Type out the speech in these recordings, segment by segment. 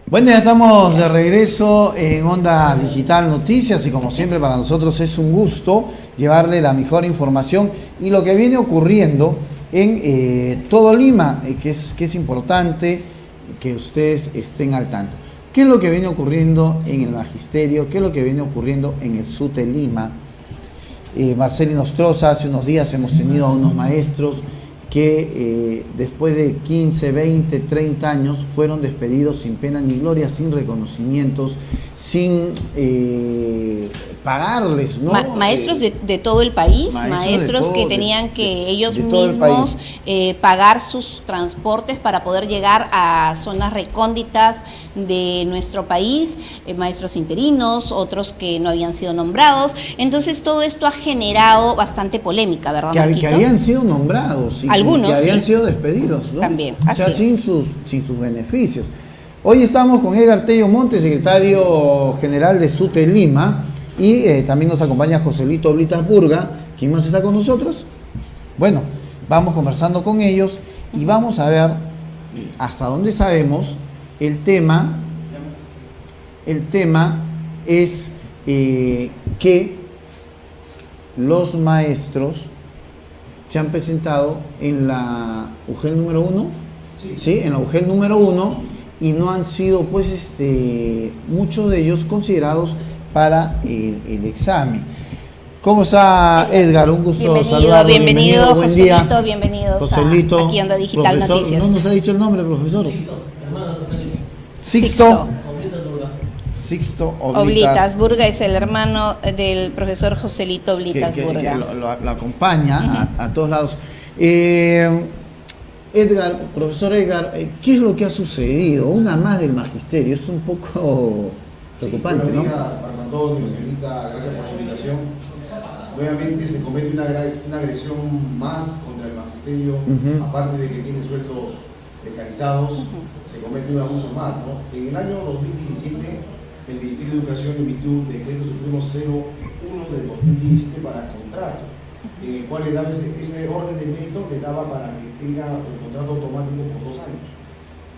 Bueno, ya estamos de regreso en Onda Digital Noticias y como siempre para nosotros es un gusto llevarle la mejor información y lo que viene ocurriendo en todo Lima, que es importante que ustedes estén al tanto. ¿Qué es lo que viene ocurriendo en el Magisterio? ¿Qué es lo que viene ocurriendo en el SUTE Lima? Marceli Nostroza, hace unos días hemos tenido a unos maestros que después de 15, 20, 30 años fueron despedidos sin pena ni gloria, sin reconocimientos, sin pagarles, ¿no? Maestros de todo el país, maestros que tenían que ellos mismos pagar sus transportes para poder llegar a zonas recónditas de nuestro país, maestros interinos, otros que no habían sido nombrados. Entonces todo esto ha generado bastante polémica, ¿verdad, Marquito? Que habían sido nombrados. Algunos, que habían sí, sido despedidos, ¿no? También, así sin sus beneficios. Hoy estamos con Edgar Tello Montes, secretario general de SUTE Lima, y también nos acompaña Joselito Oblitas Burga. ¿Quién más está con nosotros? Bueno, vamos conversando con ellos y vamos a ver hasta dónde sabemos el tema es que los maestros se han presentado en la UGEL número 1, sí, en la UGEL número 1, y no han sido, pues, muchos de ellos considerados para el examen. ¿Cómo está Edgar? Un gusto saludarlo. Bienvenido, Joselito, bienvenidos Joselito, aquí en Onda Digital profesor, Noticias. ¿no nos ha dicho el nombre, profesor? Sixto Oblitas Burga es el hermano del profesor Joselito Oblitas Burga. Que lo acompaña a todos lados. Edgar, profesor Edgar, ¿qué es lo que ha sucedido? Una más del magisterio, es un poco preocupante, buenos días, ¿no? Marco Antonio, señorita, gracias por la invitación. Nuevamente se comete una agresión más contra el magisterio, aparte de que tiene sueldos precarizados, se comete un abuso más, ¿no? En el año 2017, el Ministerio de Educación emitió un decreto supremo 01 de 2017 para contrato, en el cual le daba ese orden de mérito, le daba para que tenga el contrato automático por 2 años.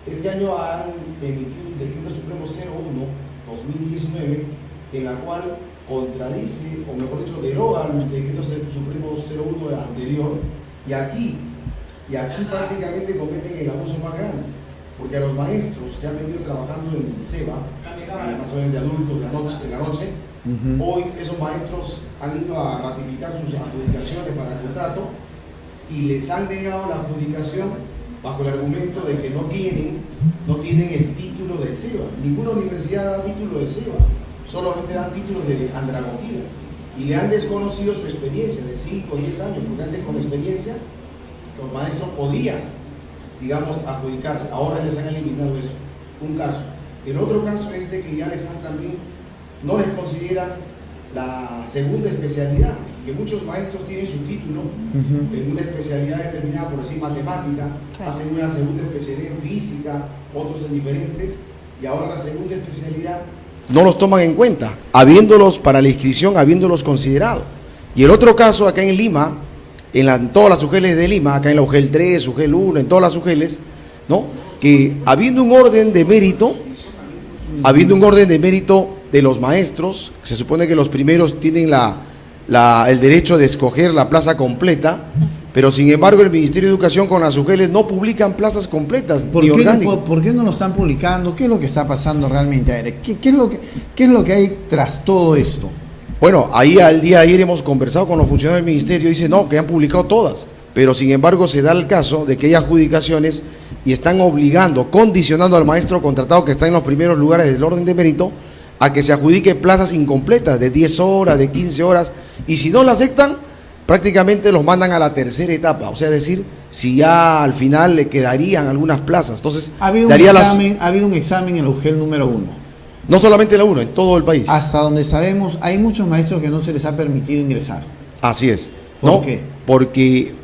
Este año han emitido el decreto supremo 01-2019, en la cual contradice, o mejor dicho, deroga el decreto supremo 01 anterior, y aquí prácticamente cometen el abuso más grande, porque a los maestros que han venido trabajando en el SEBA, más o menos de adultos en la noche, hoy esos maestros han ido a ratificar sus adjudicaciones para el contrato y les han negado la adjudicación bajo el argumento de que no tienen el título de SEBA. Ninguna universidad da título de SEBA, solamente dan títulos de andragogía, y le han desconocido su experiencia de 5 o 10 años, porque antes con experiencia los maestros podían, digamos, adjudicarse. Ahora les han eliminado eso. Un caso. El otro caso es de que ya no les consideran la segunda especialidad, que muchos maestros tienen su título en una especialidad determinada, por decir matemática, hacen una segunda especialidad en física, otros en diferentes, y ahora la segunda especialidad no los toman en cuenta, habiéndolos para la inscripción, habiéndolos considerado. Y el otro caso acá en Lima, en todas las UGELes de Lima, acá en la UGEL 3, UGEL 1, en todas las UGELes, ¿no? Que habiendo un orden de mérito de los maestros, se supone que los primeros tienen el derecho de escoger la plaza completa, pero sin embargo el Ministerio de Educación con las UGELes no publican plazas completas ni orgánicas. ¿Por qué no lo están publicando? ¿Qué es lo que está pasando realmente? A ver, ¿qué es lo que hay tras todo esto? Bueno, ahí al día de ayer hemos conversado con los funcionarios del Ministerio y dicen no, que han publicado todas, pero sin embargo se da el caso de que hay adjudicaciones y están condicionando al maestro contratado que está en los primeros lugares del orden de mérito a que se adjudique plazas incompletas de 10 horas, de 15 horas, y si no la aceptan, prácticamente los mandan a la tercera etapa, o sea, es decir, si ya al final le quedarían algunas plazas. Entonces, ha habido un examen en la UGEL número 1. No solamente la 1, en todo el país. Hasta donde sabemos, hay muchos maestros que no se les ha permitido ingresar. Así es. ¿Por qué? Porque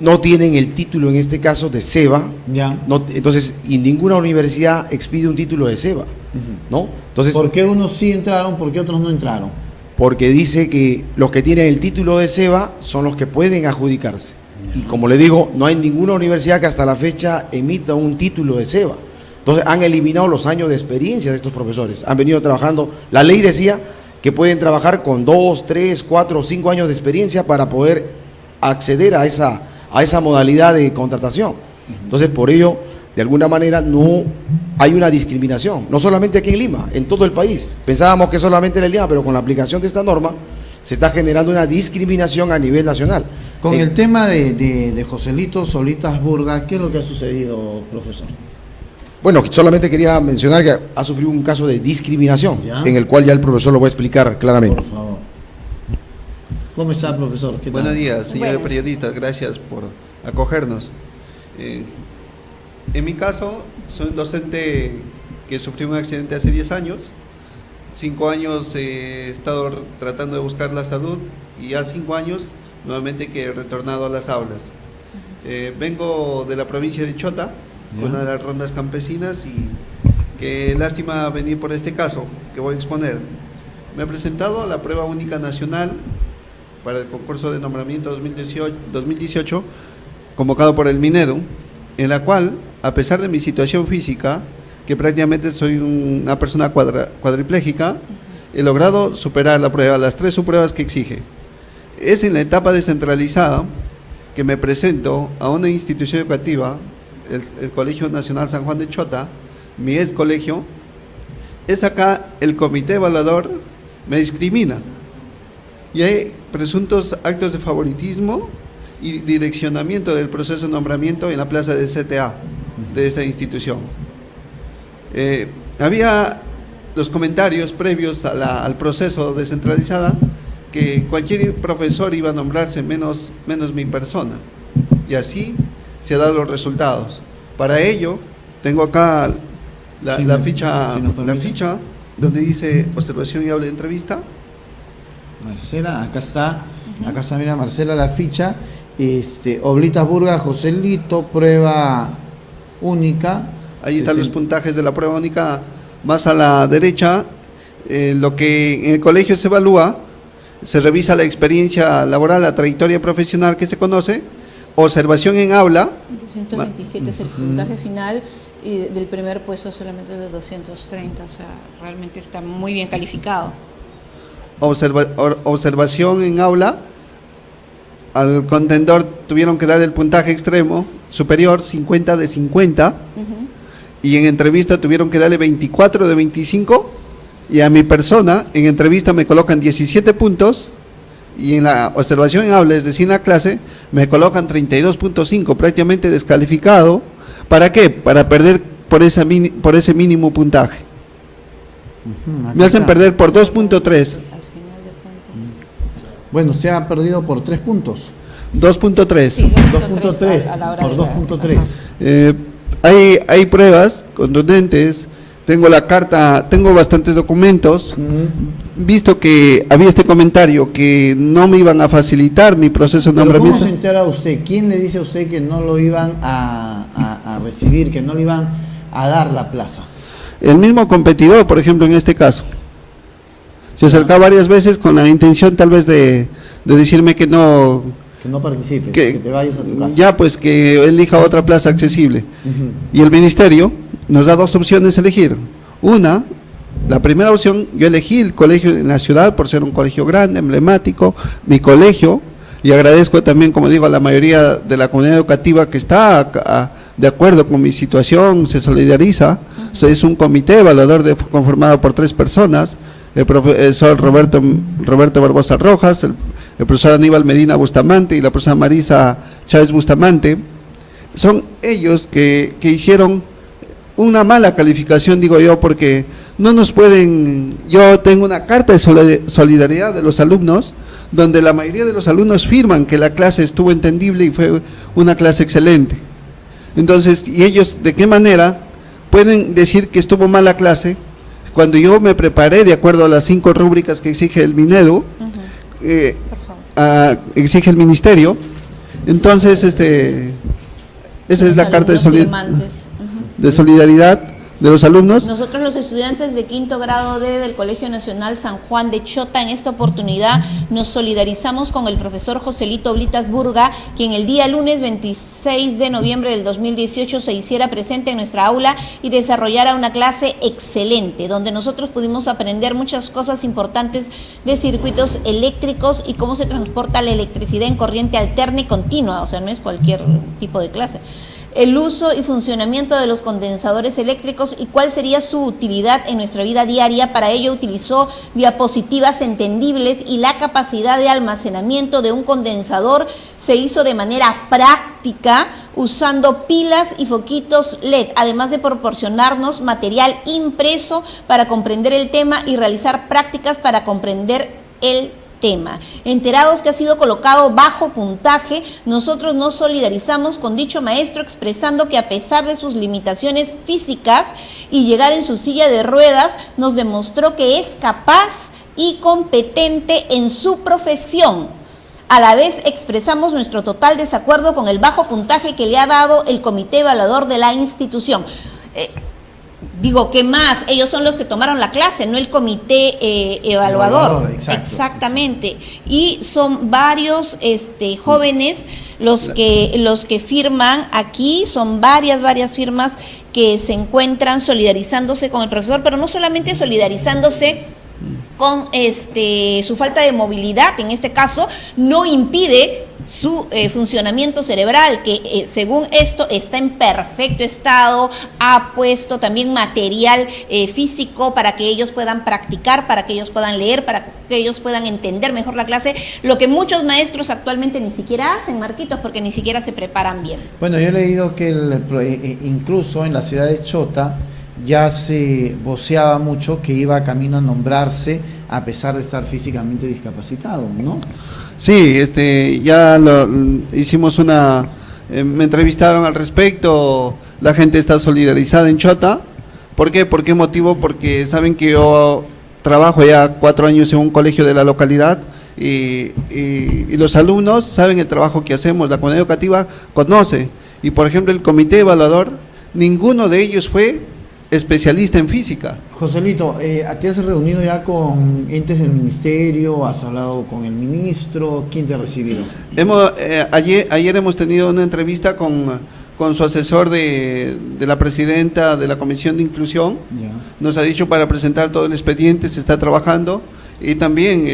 no tienen el título, en este caso, de SEBA. Ya. Entonces, y ninguna universidad expide un título de SEBA, ¿no? Entonces, ¿por qué unos sí entraron, por qué otros no entraron? Porque dice que los que tienen el título de SEBA son los que pueden adjudicarse. Y como le digo, no hay ninguna universidad que hasta la fecha emita un título de SEBA. Entonces han eliminado los años de experiencia de estos profesores. Han venido trabajando, la ley decía que pueden trabajar con 2, 3, 4 o 5 años de experiencia para poder acceder a esa modalidad de contratación. Entonces, por ello, de alguna manera no hay una discriminación, no solamente aquí en Lima, en todo el país. Pensábamos que solamente era en Lima, pero con la aplicación de esta norma se está generando una discriminación a nivel nacional. Con el tema de Joselito Solitas Burga, ¿qué es lo que ha sucedido, profesor? Bueno, solamente quería mencionar que ha sufrido un caso de discriminación, ¿ya? En el cual ya el profesor lo va a explicar claramente. Por favor. ¿Cómo está, profesor? ¿Qué tal? Buenos días, señores Buenas. periodistas, gracias por acogernos. En mi caso, soy un docente que sufrió un accidente hace 10 años. 5 años he estado tratando de buscar la salud y ya 5 años nuevamente que he retornado a las aulas. Vengo de la provincia de Chota, con una de las rondas campesinas, y qué lástima venir por este caso que voy a exponer. Me he presentado a la prueba única nacional para el concurso de nombramiento 2018 convocado por el Minedu, en la cual, a pesar de mi situación física, que prácticamente soy una persona cuadriplégica, he logrado superar la prueba, las 3 subpruebas que exige. Es en la etapa descentralizada que me presento a una institución educativa, el Colegio Nacional San Juan de Chota, mi ex colegio. Es acá el comité evaluador me discrimina y hay presuntos actos de favoritismo y direccionamiento del proceso de nombramiento en la plaza de CTA de esta institución. Había los comentarios previos al proceso descentralizada que cualquier profesor iba a nombrarse menos mi persona, y así se han dado los resultados. Para ello tengo acá la ficha donde dice observación y habla de entrevista. Marcela, acá está, mira Marcela, la ficha, Oblitas Burga, Joselito, prueba única. Ahí están los puntajes de la prueba única. Más a la derecha, lo que en el colegio se evalúa, se revisa la experiencia laboral, la trayectoria profesional que se conoce, observación en aula. 227 es el puntaje final, y del primer puesto solamente de 230, o sea, realmente está muy bien calificado. Observación en aula, al contendor tuvieron que dar el puntaje extremo superior, 50 de 50, y en entrevista tuvieron que darle 24 de 25, y a mi persona en entrevista me colocan 17 puntos, y en la observación en aula, es decir, en la clase, me colocan 32.5, prácticamente descalificado. ¿Para qué? Para perder por ese mínimo puntaje. Me hacen perder por 2.3. Bueno, se ha perdido por 3 puntos. 2.3. Sí, 2.3, a la hora por de la- 2.3. Hay pruebas contundentes. Tengo la carta, tengo bastantes documentos. Visto que había este comentario que no me iban a facilitar mi proceso de ¿Pero nombramiento. cómo se entera usted? ¿Quién le dice a usted que no lo iban a recibir, que no le iban a dar la plaza? El mismo competidor, por ejemplo, en este caso, se acercaba varias veces con la intención tal vez de decirme que no, Que no participes, que te vayas a tu casa. ya pues que elija otra plaza accesible. Ujú. Y el ministerio nos da 2 opciones a elegir. Una, la primera opción, yo elegí el colegio en la ciudad por ser un colegio grande, emblemático, mi colegio, y agradezco también, como digo, a la mayoría de la comunidad educativa que está de acuerdo con mi situación, se solidariza. Es un comité evaluador conformado por 3 personas, el profesor Roberto Barbosa Rojas, el profesor Aníbal Medina Bustamante y la profesora Marisa Chávez Bustamante. Son ellos que hicieron una mala calificación, digo yo, porque no nos pueden. Yo tengo una carta de solidaridad de los alumnos, donde la mayoría de los alumnos firman que la clase estuvo entendible y fue una clase excelente. Entonces, ¿y ellos de qué manera pueden decir que estuvo mal la clase cuando yo me preparé de acuerdo a las 5 rúbricas que exige el Minedu, Por favor. exige el ministerio? Entonces, esa es la carta de Los alumnos firmantes. solidaridad de los alumnos. Nosotros los estudiantes de quinto grado D del Colegio Nacional San Juan de Chota, en esta oportunidad nos solidarizamos con el profesor Joselito Blitas Burga, quien el día lunes 26 de noviembre del 2018 se hiciera presente en nuestra aula y desarrollara una clase excelente, donde nosotros pudimos aprender muchas cosas importantes de circuitos eléctricos y cómo se transporta la electricidad en corriente alterna y continua, o sea, no es cualquier tipo de clase. El uso y funcionamiento de los condensadores eléctricos y cuál sería su utilidad en nuestra vida diaria. Para ello utilizó diapositivas entendibles y la capacidad de almacenamiento de un condensador se hizo de manera práctica usando pilas y foquitos LED, además de proporcionarnos material impreso para comprender el tema y realizar prácticas para comprender el tema. Enterados que ha sido colocado bajo puntaje, nosotros nos solidarizamos con dicho maestro expresando que a pesar de sus limitaciones físicas y llegar en su silla de ruedas, nos demostró que es capaz y competente en su profesión. A la vez expresamos nuestro total desacuerdo con el bajo puntaje que le ha dado el comité evaluador de la institución. Digo, ¿qué más? Ellos son los que tomaron la clase, no el comité evaluador. Exactamente. Y son varios jóvenes los que firman aquí, son varias firmas que se encuentran solidarizándose con el profesor, pero no solamente solidarizándose con su falta de movilidad, en este caso, no impide su funcionamiento cerebral, que según esto está en perfecto estado, ha puesto también material físico para que ellos puedan practicar, para que ellos puedan leer, para que ellos puedan entender mejor la clase, lo que muchos maestros actualmente ni siquiera hacen, Marquitos, porque ni siquiera se preparan bien. Bueno, yo he leído que incluso en la ciudad de Chota ya se voceaba mucho que iba camino a nombrarse a pesar de estar físicamente discapacitado, ¿no? Sí, ya hicimos me entrevistaron al respecto, la gente está solidarizada en Chota. ¿Por qué? ¿Por qué motivo? Porque saben que yo trabajo ya 4 años en un colegio de la localidad y los alumnos saben el trabajo que hacemos, la comunidad educativa conoce. Y por ejemplo el comité evaluador, ninguno de ellos fue especialista en física. Joselito, ¿te has reunido ya con entes del ministerio? ¿Has hablado con el ministro? ¿Quién te ha recibido? Ayer hemos tenido una entrevista con su asesor de la presidenta de la Comisión de Inclusión. Ya. Nos ha dicho para presentar todo el expediente, se está trabajando, y también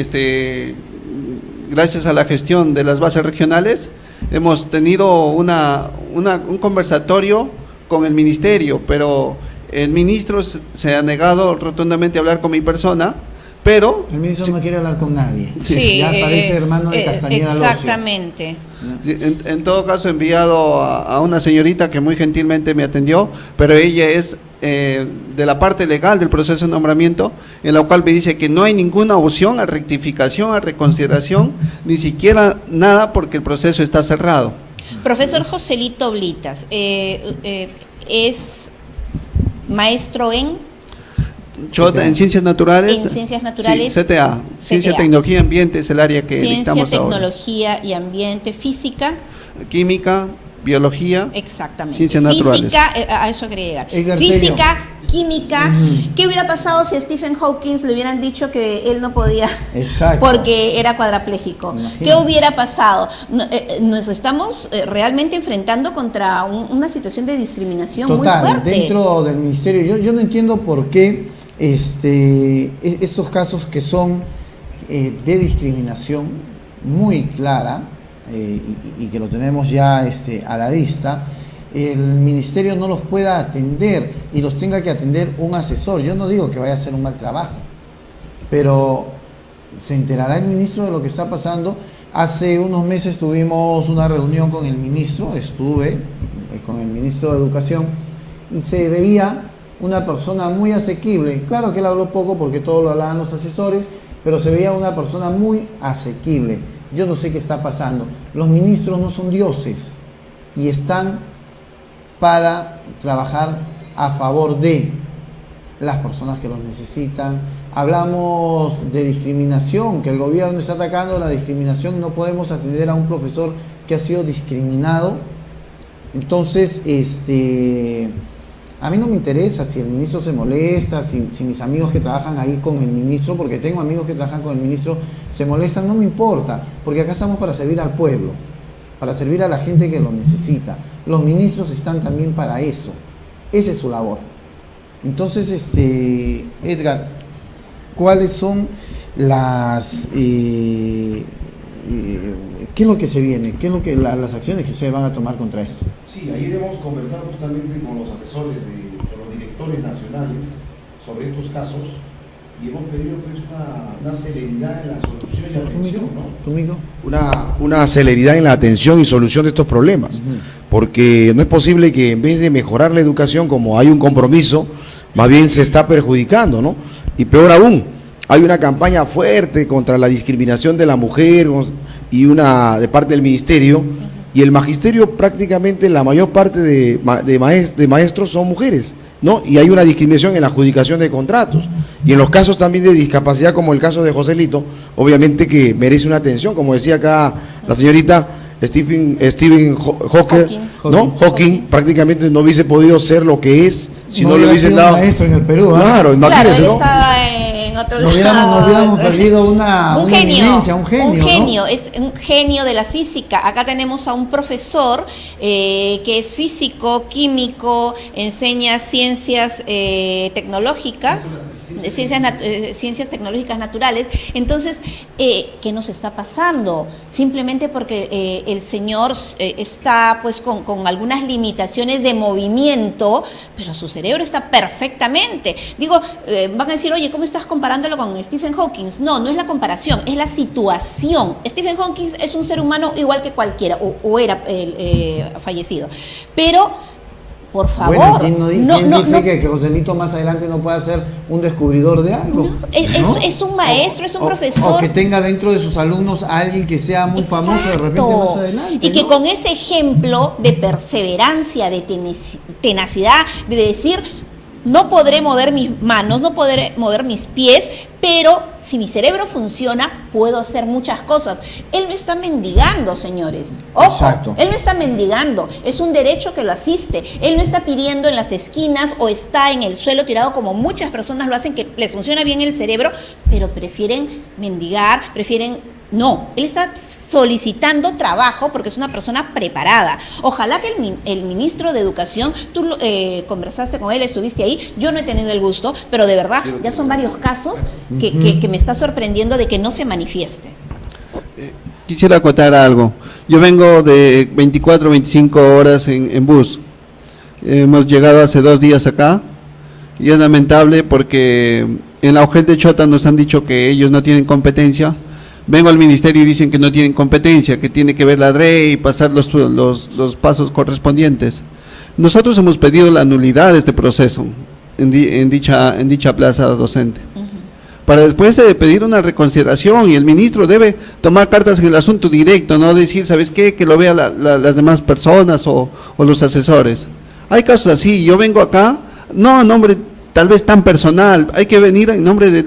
gracias a la gestión de las bases regionales hemos tenido un conversatorio con el ministerio, pero el ministro se ha negado rotundamente a hablar con mi persona, pero... El ministro no quiere hablar con nadie. Sí, ya parece hermano de Castañeda Locio. Exactamente. En todo caso he enviado a una señorita que muy gentilmente me atendió, pero ella es de la parte legal del proceso de nombramiento, en la cual me dice que no hay ninguna opción a rectificación, a reconsideración, ni siquiera nada, porque el proceso está cerrado. Profesor Joselito Blitas, es maestro en Ciencias Naturales. En Ciencias Naturales. Sí, CTA. Ciencia, Tecnología y Ambiente es el área que dictamos Ciencia, Tecnología y Ambiente, Física. Química, Biología. Exactamente. Ciencias Naturales. Física, a eso agregar. Física, Química. ¿Qué hubiera pasado si a Stephen Hawking le hubieran dicho que él no podía? Exacto. Porque era cuadrapléjico? Imagínate. ¿Qué hubiera pasado? Nos estamos realmente enfrentando contra una situación de discriminación muy fuerte. Dentro del ministerio. Yo no entiendo por qué estos casos que son de discriminación muy clara y que lo tenemos ya a la vista, el ministerio no los pueda atender y los tenga que atender un asesor. Yo no digo que vaya a hacer un mal trabajo, pero se enterará el ministro de lo que está pasando. Hace unos meses tuvimos una reunión con el ministro, estuve con el ministro de Educación, y se veía una persona muy asequible. Claro que él habló poco porque todo lo hablaban los asesores, pero se veía una persona muy asequible. Yo no sé qué está pasando. Los ministros no son dioses y están para trabajar a favor de las personas que los necesitan. Hablamos de discriminación, que el gobierno está atacando la discriminación y no podemos atender a un profesor que ha sido discriminado. Entonces, A mí no me interesa si el ministro se molesta, si mis amigos que trabajan ahí con el ministro, porque tengo amigos que trabajan con el ministro, se molestan, no me importa, porque acá estamos para servir al pueblo, para servir a la gente que lo necesita. Los ministros están también para eso, esa es su labor. Entonces, Edgar, ¿cuáles son las... ¿qué es lo que se viene? ¿Qué es lo que las acciones que ustedes van a tomar contra esto? Sí, ayer hemos conversado justamente con los asesores con los directores nacionales sobre estos casos y hemos pedido pues, una celeridad en la solución y atención, ¿no? ¿Tu micro? Una celeridad en la atención y solución de estos problemas, porque no es posible que en vez de mejorar la educación, como hay un compromiso, más bien se está perjudicando, ¿no? Y peor aún, hay una campaña fuerte contra la discriminación de la mujer y de parte del ministerio, y el magisterio prácticamente la mayor parte de maestros son mujeres, ¿no? Y hay una discriminación en la adjudicación de contratos. Y en los casos también de discapacidad, como el caso de Joselito, obviamente que merece una atención, como decía acá la señorita Stephen Hawking, ¿no? Hawking prácticamente no hubiese podido ser lo que es si no le hubiesen dado maestro en el Perú, ¿eh? Claro, imagínense, claro, ¿no? Estaba en otro Nos hubiéramos perdido una eminencia, un genio, ¿no? Es un genio de la física. Acá tenemos a un profesor que es físico, químico, enseña ciencias tecnológicas, ciencias tecnológicas naturales. Entonces, ¿qué nos está pasando? Simplemente porque el señor está pues con algunas limitaciones de movimiento, pero su cerebro está perfectamente. Digo, van a decir, oye, ¿cómo estás comparándolo con Stephen Hawking? No es la comparación, es la situación. Stephen Hawking es un ser humano igual que cualquiera, o era fallecido. Pero por favor, bueno, ¿quién dice que Joselito más adelante no pueda ser un descubridor de algo? Es un maestro, es un profesor. O que tenga dentro de sus alumnos a alguien que sea muy famoso de repente más adelante. Y que con ese ejemplo de perseverancia, de tenacidad, de decir, no podré mover mis manos, no podré mover mis pies, pero si mi cerebro funciona, puedo hacer muchas cosas. Él no está mendigando, señores. Ojo, exacto. Él no está mendigando, es un derecho que lo asiste. Él no está pidiendo en las esquinas o está en el suelo tirado como muchas personas lo hacen, que les funciona bien el cerebro, pero prefieren mendigar, No, él está solicitando trabajo porque es una persona preparada. Ojalá que el ministro de Educación, tú conversaste con él, estuviste ahí, yo no he tenido el gusto, pero de verdad ya son varios casos que me está sorprendiendo de que no se manifieste. Quisiera acotar algo. Yo vengo de 24, 25 horas en bus. Hemos llegado hace 2 días acá y es lamentable porque en la UGEL de Chota nos han dicho que ellos no tienen competencia. Vengo al ministerio y dicen que no tienen competencia, que tiene que ver la DRE y pasar los pasos correspondientes. Nosotros hemos pedido la nulidad de este proceso en dicha plaza docente. Para después pedir una reconsideración, y el ministro debe tomar cartas en el asunto directo, no decir, ¿sabes qué? Que lo vean las demás personas o los asesores. Hay casos así, yo vengo acá, no en nombre tal vez tan personal, hay que venir en nombre de...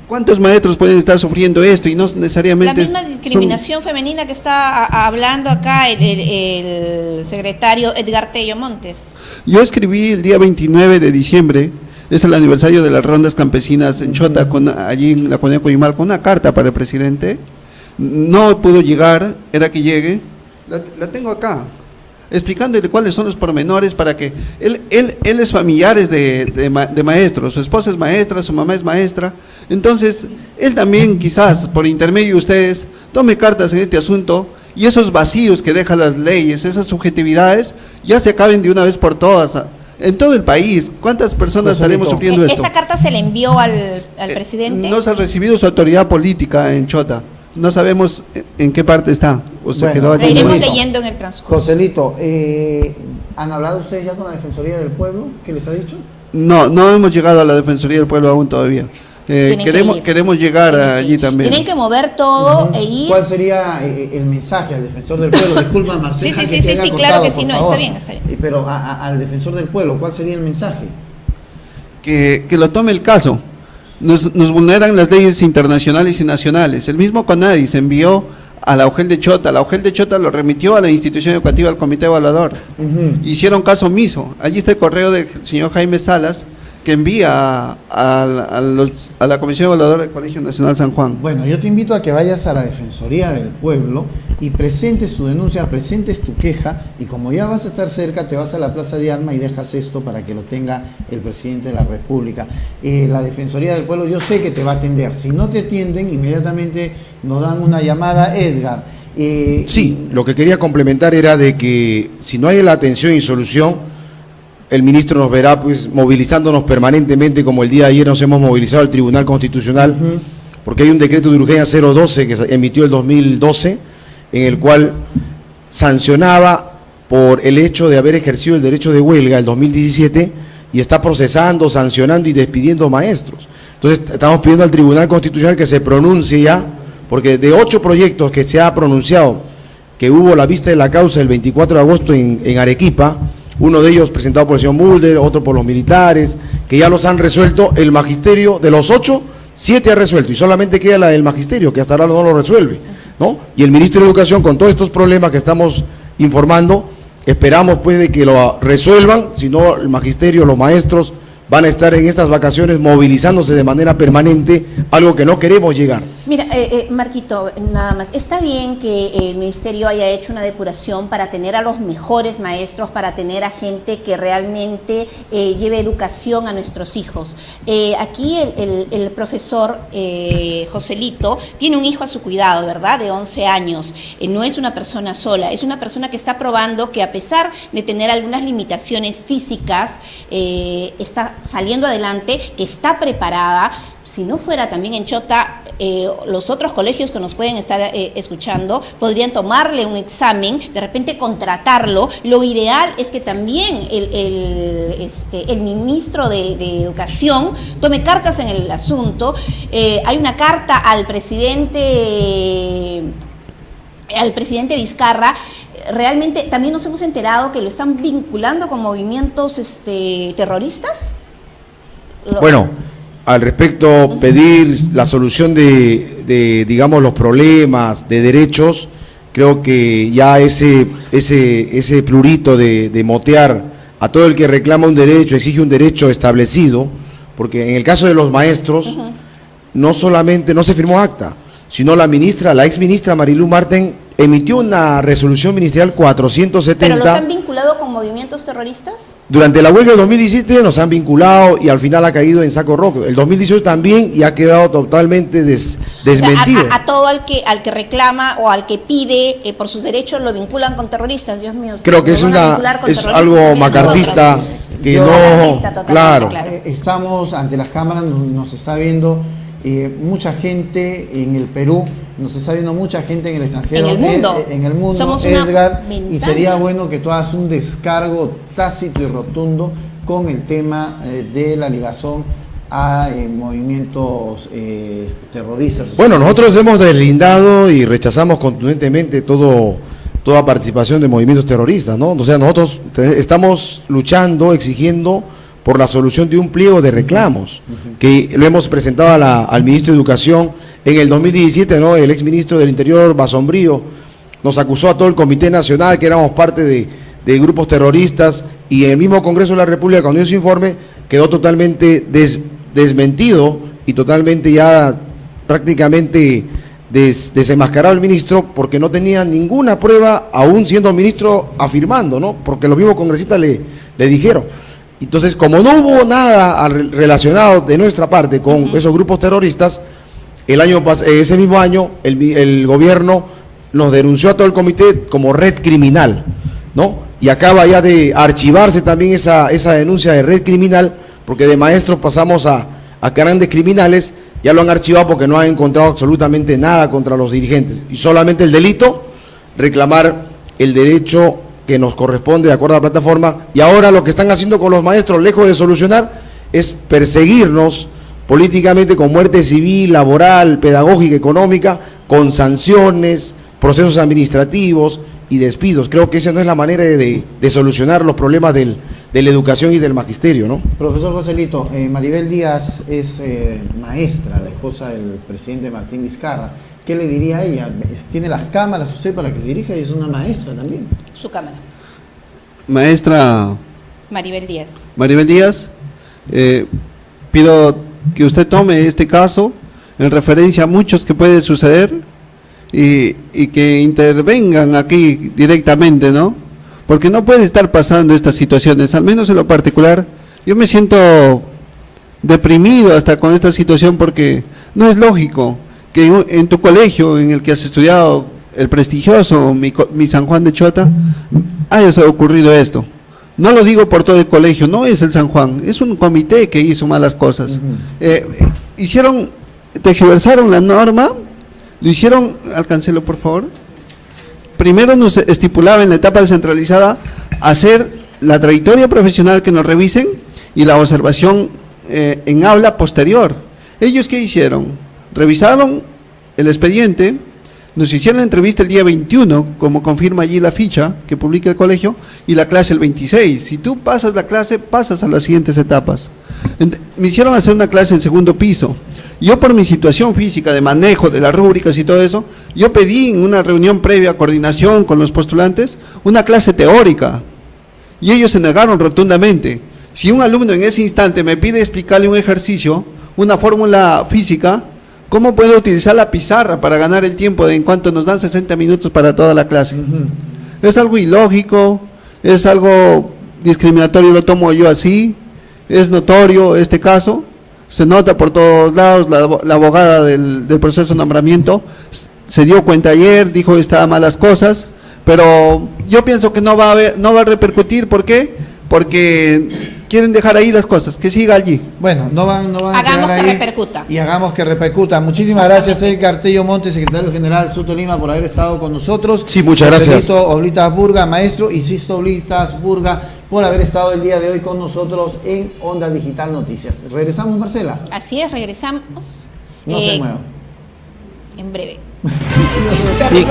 ¿Cuántos maestros pueden estar sufriendo esto? Y no necesariamente... La misma discriminación femenina que está hablando acá el secretario Edgar Tello Montes. Yo escribí el día 29 de diciembre, es el aniversario de las rondas campesinas en Chota, allí en la comunidad Coyimal, con una carta para el presidente. No pudo llegar, era que llegue. La tengo acá, explicándole cuáles son los pormenores para que él es familiares de maestros, su esposa es maestra, su mamá es maestra, entonces él también quizás por intermedio de ustedes tome cartas en este asunto y esos vacíos que dejan las leyes, esas subjetividades, ya se acaben de una vez por todas. En todo el país, ¿cuántas personas estaremos sufriendo esto? ¿Esta carta se le envió al presidente? No se ha recibido su autoridad política en Chota. No sabemos en qué parte está. O se quedó allí. Lo iremos leyendo en el transcurso. Joselito, ¿han hablado ustedes ya con la Defensoría del Pueblo? ¿Qué les ha dicho? No hemos llegado a la Defensoría del Pueblo aún todavía. Queremos llegar allí también. Tienen que mover todo e ir. ¿Cuál sería el mensaje al Defensor del Pueblo? Disculpa, Marcelo. Sí, claro que sí, no, está bien. Pero al Defensor del Pueblo, ¿cuál sería el mensaje? Que lo tome el caso. Nos vulneran las leyes internacionales y nacionales. El mismo CONADIS envió a la UGEL de Chota. La UGEL de Chota lo remitió a la institución educativa, al comité evaluador. Hicieron caso omiso. Allí está el correo del señor Jaime Salas, que envía a la Comisión Evaluadora del Colegio Nacional San Juan. Bueno, yo te invito a que vayas a la Defensoría del Pueblo y presentes tu denuncia, presentes tu queja, y como ya vas a estar cerca, te vas a la Plaza de Armas y dejas esto para que lo tenga el presidente de la República. La Defensoría del Pueblo yo sé que te va a atender. Si no te atienden, inmediatamente nos dan una llamada. Edgar. Sí, lo que quería complementar era de que si no hay la atención y solución, el ministro nos verá pues movilizándonos permanentemente, como el día de ayer nos hemos movilizado al Tribunal Constitucional, porque hay un decreto de urgencia 012 que se emitió el 2012, en el cual sancionaba por el hecho de haber ejercido el derecho de huelga el 2017 y está procesando, sancionando y despidiendo maestros. Entonces estamos pidiendo al Tribunal Constitucional que se pronuncie ya, porque de 8 proyectos que se ha pronunciado, que hubo la vista de la causa el 24 de agosto en Arequipa, uno de ellos presentado por el señor Mulder, otro por los militares, que ya los han resuelto el magisterio. De los 8, 7 ha resuelto, y solamente queda la del magisterio, que hasta ahora no lo resuelve, ¿no? Y el ministro de Educación, con todos estos problemas que estamos informando, esperamos pues de que lo resuelvan. Si no, el magisterio, los maestros van a estar en estas vacaciones movilizándose de manera permanente, algo que no queremos llegar. Mira, Marquito, nada más, está bien que el ministerio haya hecho una depuración para tener a los mejores maestros, para tener a gente que realmente lleve educación a nuestros hijos. Aquí el profesor Joselito tiene un hijo a su cuidado, ¿verdad?, de 11 años. No es una persona sola, es una persona que está probando que a pesar de tener algunas limitaciones físicas, está saliendo adelante, que está preparada. Si no fuera también en Chota, los otros colegios que nos pueden estar escuchando podrían tomarle un examen, de repente contratarlo. Lo ideal es que también el ministro de Educación tome cartas en el asunto. Hay una carta al presidente Vizcarra. Realmente también nos hemos enterado que lo están vinculando con movimientos terroristas. Bueno, al respecto, pedir la solución de digamos, los problemas de derechos, creo que ya ese plurito de motear a todo el que reclama un derecho, exige un derecho establecido, porque en el caso de los maestros, no solamente no se firmó acta, sino la ex ministra Marilu Marten emitió una resolución ministerial 470. ¿Pero los han vinculado con movimientos terroristas? Durante la huelga del 2017 nos han vinculado y al final ha caído en saco rojo. El 2018 también, y ha quedado totalmente desmentido. O sea, a todo al que reclama o al que pide por sus derechos lo vinculan con terroristas. Dios mío. Creo que es algo macartista que claro. Estamos ante las cámaras, nos está viendo mucha gente en el Perú, nos está viendo mucha gente en el extranjero, en el mundo, Somos Edgar, y sería bueno que tú hagas un descargo tácito y rotundo con el tema de la ligación a movimientos terroristas. Bueno, nosotros hemos deslindado y rechazamos contundentemente toda participación de movimientos terroristas, ¿no? O sea, nosotros estamos luchando, exigiendo por la solución de un pliego de reclamos, que lo hemos presentado al ministro de Educación en el 2017, ¿no? El exministro del Interior, Basombrío, nos acusó a todo el Comité Nacional que éramos parte de grupos terroristas, y el mismo Congreso de la República, cuando dio su informe, quedó totalmente desmentido y totalmente ya prácticamente desenmascarado el ministro, porque no tenía ninguna prueba, aún siendo ministro, afirmando, ¿no? Porque los mismos congresistas le dijeron. Entonces, como no hubo nada relacionado de nuestra parte con esos grupos terroristas, ese mismo año el gobierno nos denunció a todo el comité como red criminal, ¿no? Y acaba ya de archivarse también esa denuncia de red criminal, porque de maestros pasamos a grandes criminales. Ya lo han archivado porque no han encontrado absolutamente nada contra los dirigentes, y solamente el delito, reclamar el derecho que nos corresponde de acuerdo a la plataforma. Y ahora lo que están haciendo con los maestros, lejos de solucionar, es perseguirnos políticamente con muerte civil, laboral, pedagógica, económica, con sanciones, procesos administrativos y despidos. Creo que esa no es la manera de solucionar los problemas de la educación y del magisterio, ¿no? Profesor Joselito, Maribel Díaz es maestra, la esposa del presidente Martín Vizcarra. ¿qué le diría a ella? ¿Tiene las cámaras usted para que dirija? Ella es una maestra también. Su cámara. Maestra Maribel Díaz. Maribel Díaz, pido que usted tome este caso en referencia a muchos que puede suceder y que intervengan aquí directamente, ¿no? Porque no puede estar pasando estas situaciones, al menos en lo particular. Yo me siento deprimido hasta con esta situación porque no es lógico que en tu colegio en el que has estudiado, el prestigioso mi San Juan de Chota, haya ocurrido esto. No lo digo por todo el colegio, no es el San Juan, es un comité que hizo malas cosas. Tergiversaron la norma, lo hicieron, alcáncelo por favor. Primero nos estipulaba en la etapa descentralizada hacer la trayectoria profesional que nos revisen y la observación en aula posterior. ¿Ellos qué hicieron? Revisaron el expediente, nos hicieron la entrevista el día 21, como confirma allí la ficha que publica el colegio, y la clase el 26. Si tú pasas la clase, pasas a las siguientes etapas. Me hicieron hacer una clase en segundo piso. Yo, por mi situación física de manejo de las rúbricas y todo eso, yo pedí en una reunión previa, coordinación con los postulantes, una clase teórica, y ellos se negaron rotundamente. Si un alumno en ese instante me pide explicarle un ejercicio, una fórmula física, ¿cómo puedo utilizar la pizarra para ganar el tiempo en cuanto nos dan 60 minutos para toda la clase? Es algo ilógico, es algo discriminatorio, lo tomo yo así, es notorio este caso, se nota por todos lados, la abogada del proceso de nombramiento se dio cuenta ayer, dijo que estaban malas cosas, pero yo pienso que no va a repercutir. ¿Por qué? Porque quieren dejar ahí las cosas, que siga allí. Bueno, no van a hagamos quedar que ahí repercuta. Y hagamos que repercuta. Muchísimas gracias, Eric Artello Montes, secretario general Suto Lima, por haber estado con nosotros. Sí, muchas gracias. Celito Oblitas Burga, maestro, y Sisto Oblitas Burga, por haber estado el día de hoy con nosotros en Onda Digital Noticias. ¿Regresamos, Marcela? Así es, regresamos. No se muevan. En breve. Sí,